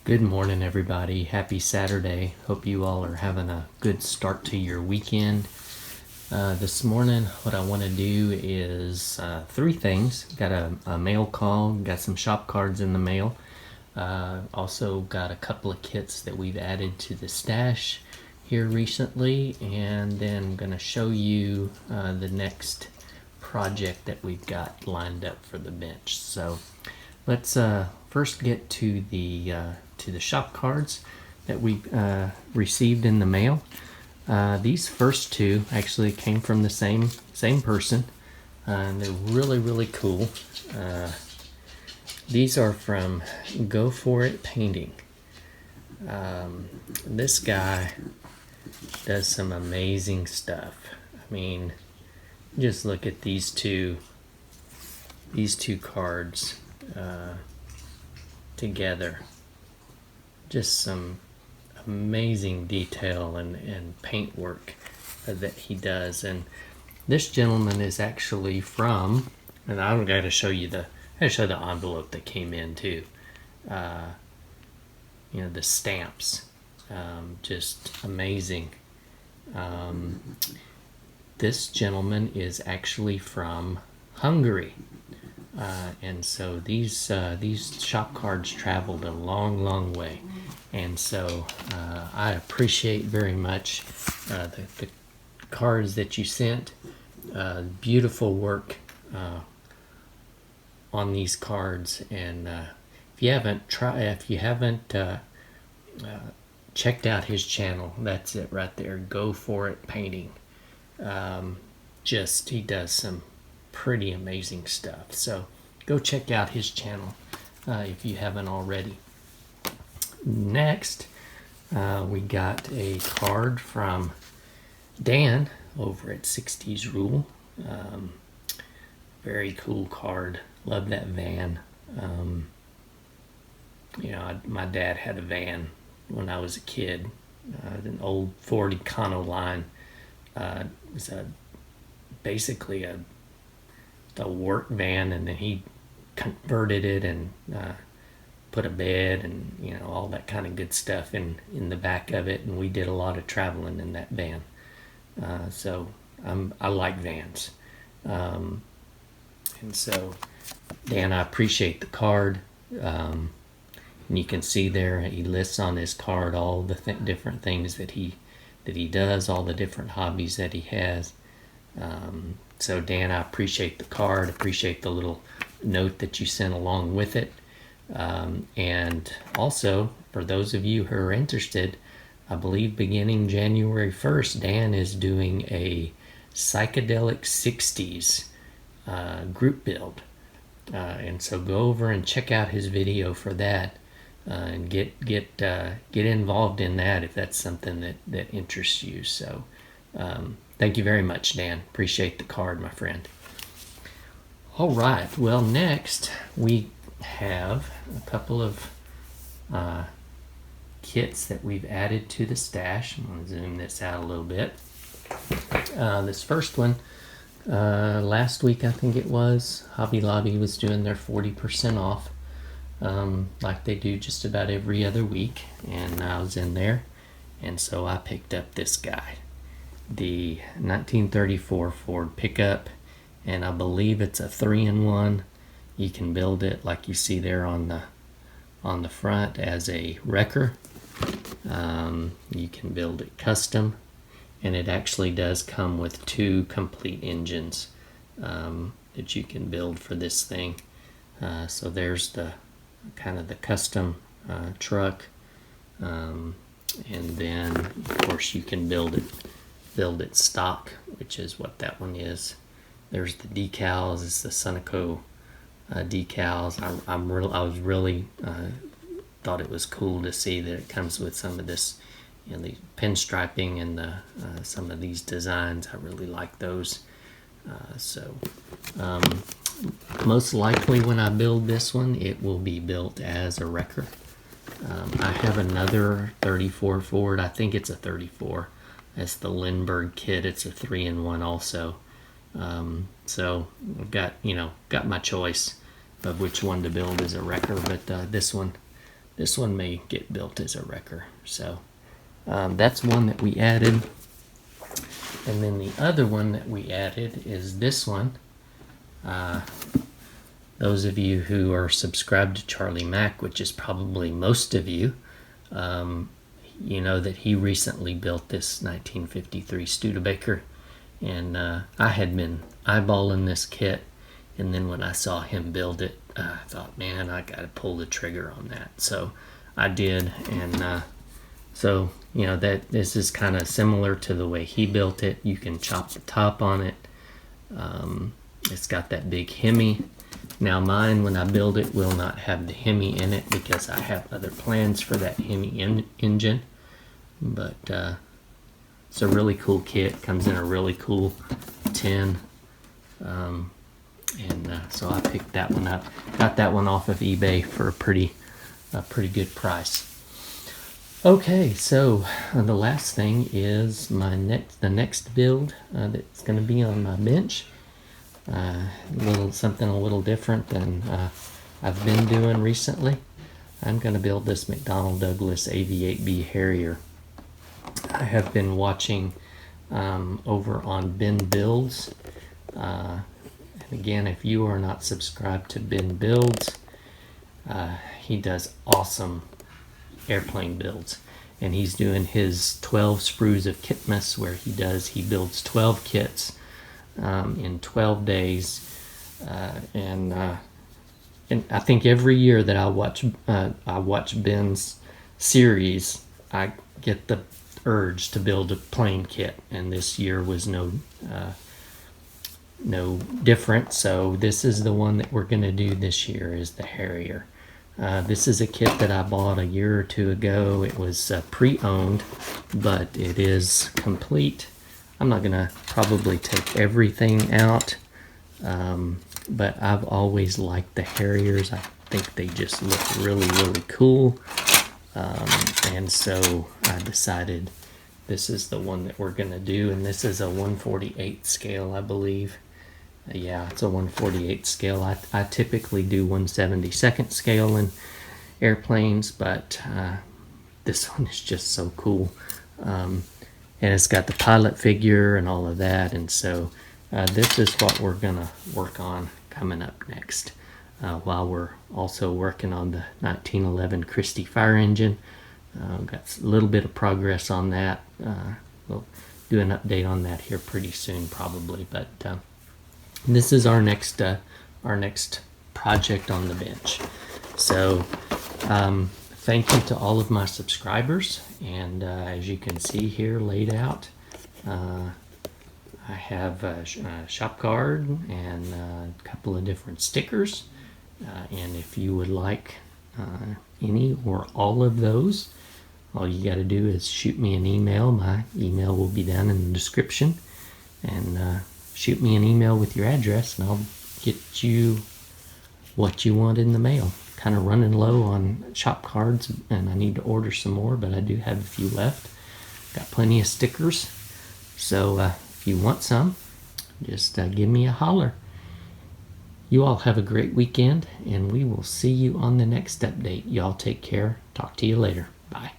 Good morning, everybody. Happy Saturday. Hope you all are having a good start to your weekend. This morning, what I want to do is three things. Got a mail call, got some shop cards in the mail. Also got a couple of kits that we've added to the stash here recently, and then I'm going to show you the next project that we've got lined up for the bench. So let's first get to the shop cards that we received in the mail. These first two actually came from the same person, and they're really cool. These are from Go For It Painting. This guy does some amazing stuff. I mean, just look at these two cards together. Just some amazing detail and paint work that he does. And this gentleman is actually from, and I'm going to show you the envelope that came in too. The stamps, just amazing. This gentleman is actually from Hungary. And so these shop cards traveled a long way, and so I appreciate very much the cards that you sent. Beautiful work on these cards, and if you haven't checked out his channel, that's it right there. Go For It Painting. He does some pretty amazing stuff, so go check out his channel if you haven't already. Next, we got a card from Dan over at 60s Rule. Very cool card. Love that van. My dad had a van when I was a kid, an old Ford Econoline. It was basically a work van, and then he converted it and put a bed and all that kind of good stuff in the back of it, and we did a lot of traveling in that van. So I like vans, and so Dan, I appreciate the card. And you can see there he lists on his card all the different things that he does, all the different hobbies that he has. So Dan, I appreciate the card, appreciate the little note that you sent along with it. And also, for those of you who are interested, I believe beginning January 1st, Dan is doing a Psychedelic 60s group build. And so go over and check out his video for that, and get involved in that if that's something that interests you. So thank you very much, Dan. Appreciate the card, my friend. All right. Well, next we have a couple of kits that we've added to the stash. I'm going to zoom this out a little bit. This first one, last week I think it was, Hobby Lobby was doing their 40% off, like they do just about every other week, and I was in there, and so I picked up this guy, the 1934 Ford pickup, and I believe it's a 3-in-1. You can build it like you see there on the front as a wrecker. You can build it custom, and it actually does come with 2 complete engines that you can build for this thing. So there's the kind of the custom truck, and then of course you can build it stock, which is what that one is. There's the decals. It's the Sunoco decals. I was really thought it was cool to see that it comes with some of this, the pinstriping and some of these designs. I really like those. Most likely when I build this one, it will be built as a wrecker. I have another 34 Ford. I think it's a 34. That's the Lindbergh kit. It's a 3-in-1 also. So I've got my choice of which one to build as a wrecker, but this one this one may get built as a wrecker. So that's one that we added. And then the other one that we added is this one. Those of you who are subscribed to Charlie Mack, which is probably most of you, you know that he recently built this 1953 Studebaker. And I had been eyeballing this kit, and then when I saw him build it, I thought, man, I got to pull the trigger on that. So I did, and so, you know, that this is kind of similar to the way he built it. You can chop the top on it. It's got that big Hemi. Now mine, when I build it, will not have the Hemi in it because I have other plans for that Hemi engine. But it's a really cool kit. Comes in a really cool tin. So I picked that one up. Got that one off of eBay for a pretty good price. Okay, so the last thing is the next build that's going to be on my bench. Something a little different than I've been doing recently. I'm going to build this McDonnell Douglas AV8B Harrier. I have been watching over on Ben Builds. And again, if you are not subscribed to Ben Builds, he does awesome airplane builds, and he's doing his 12 sprues of Kitmas, where he builds 12 kits in 12 days, and I think every year that I watch Ben's series, I get the urge to build a plane kit, and this year was no different. So this is the one that we're going to do this year, is the Harrier. This is a kit that I bought a year or two ago. It was pre-owned, but it is complete. I'm not going to probably take everything out, but I've always liked the Harriers. I think they just look really, really cool. And so I decided this is the one that we're going to do, and this is a 1/48 scale, I believe. Yeah, it's a 1/48 scale. I typically do 1/72 scale in airplanes, but this one is just so cool. And it's got the pilot figure and all of that, and so this is what we're going to work on coming up next, while we're also working on the 1911 Christie fire engine. Got a little bit of progress on that. We'll do an update on that here pretty soon probably, but this is our next project on the bench. So thank you to all of my subscribers, and as you can see here laid out, I have a shop card and a couple of different stickers, and if you would like any or all of those, all you got to do is shoot me an email. My email will be down in the description, and shoot me an email with your address, and I'll get you what you want in the mail. Kind of running low on shop cards, and I need to order some more, but I do have a few left. Got plenty of stickers, so if you want some, just give me a holler. You all have a great weekend, and we will see you on the next update. Y'all take care. Talk to you later. Bye.